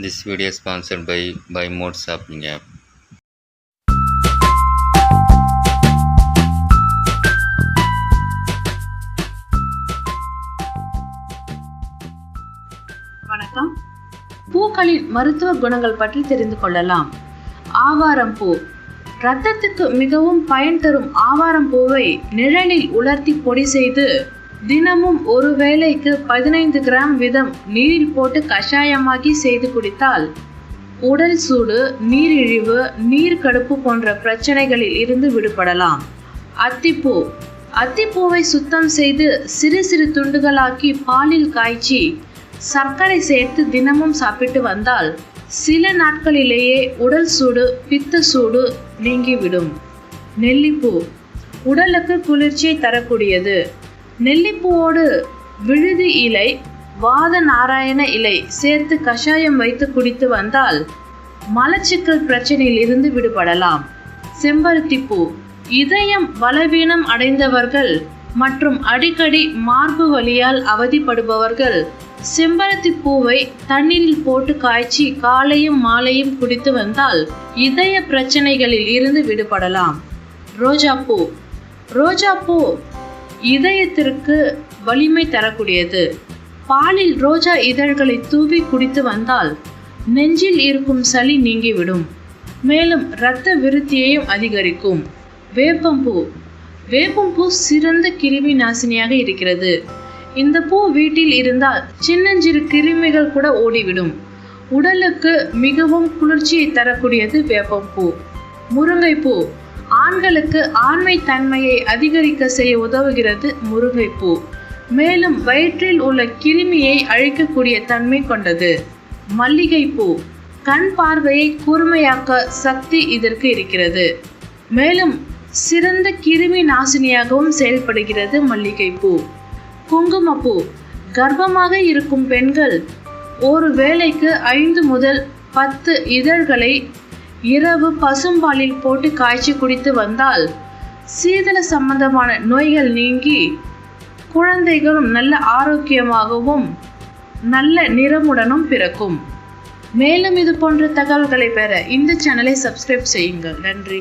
This video is sponsored by Mode Shopping app. வணக்கம். பூக்களின் மருத்துவ குணங்கள் பற்றி தெரிந்து கொள்ளலாம். ஆவாரம் பூ. இரத்தத்துக்கு மிகவும் பயன் தரும் ஆவாரம் பூவை நிழலில் உலர்த்தி பொடி செய்து தினமும் ஒரு வேளைக்கு 15 கிராம் வீதம் நீரில் போட்டு கஷாயமாக்கி செய்து குடித்தால் உடல் சூடு, நீரிழிவு, நீர்க்கடுப்பு போன்ற பிரச்சனைகளில் இருந்து விடுபடலாம். அத்திப்பூ. அத்திப்பூவை சுத்தம் செய்து சிறு சிறு துண்டுகளாக்கி பாலில் காய்ச்சி சர்க்கரை சேர்த்து தினமும் சாப்பிட்டு வந்தால் சில நாட்களிலேயே உடல் சூடு, பித்த சூடு நீங்கிவிடும். நெல்லிப்பூ. உடலுக்கு குளிர்ச்சியை தரக்கூடியது. நெல்லிப்பூவோடு விழுதி இலை, வாத நாராயண இலை சேர்த்து கஷாயம் வைத்து குடித்து வந்தால் மலச்சிக்கல் பிரச்சனையில் இருந்து விடுபடலாம். செம்பருத்திப்பூ. இதயம் பலவீனம் அடைந்தவர்கள் மற்றும் அடிக்கடி மார்பு வலியால் அவதிப்படுபவர்கள் செம்பருத்தி பூவை தண்ணீரில் போட்டு காய்ச்சி காலையும் மாலையும் குடித்து வந்தால் இதய பிரச்சனைகளில் இருந்து விடுபடலாம். ரோஜாப்பூ. ரோஜாப்பூ இதயத்திற்கு வலிமை தரக்கூடியது. பாலில் ரோஜா இதழ்களை தூவி குடித்து வந்தால் நெஞ்சில் இருக்கும் சளி நீங்கிவிடும். மேலும் இரத்த விருத்தியையும் அதிகரிக்கும். வேப்பம்பூ. வேப்பம்பூ சிறந்த கிருமி நாசினியாக இருக்கிறது. இந்த பூ வீட்டில் இருந்தால் சின்னஞ்சிறு கிருமிகள் கூட ஓடிவிடும். உடலுக்கு மிகவும் குளிர்ச்சியை தரக்கூடியது வேப்பம்பூ. முருங்கைப்பூ. ஆண்களுக்கு ஆண்மை தன்மையை அதிகரிக்க செய்ய உதவுகிறது முருங்கைப்பூ. மேலும் வயிற்றில் உள்ள கிருமியை அழிக்கக்கூடிய தன்மை கொண்டது. மல்லிகைப்பூ. கண் பார்வையை கூர்மையாக்க சக்தி இதற்கு இருக்கிறது. மேலும் சிறந்த கிருமி நாசினியாகவும் செயல்படுகிறது மல்லிகைப்பூ. குங்குமப்பூ. கர்ப்பமாக இருக்கும் பெண்கள் ஒரு வேளைக்கு 5 முதல் 10 இதழ்களை இரவு பசும்பாலில் போட்டு காய்ச்சி குடித்து வந்தால் சீதள சம்பந்தமான நோய்கள் நீங்கி குழந்தைகளும் நல்ல ஆரோக்கியமாகவும் நல்ல நிறமுடனும் பிறக்கும். மேலும் இது போன்ற தகவல்களை பெற இந்த சேனலை சப்ஸ்கிரைப் செய்யுங்கள். நன்றி.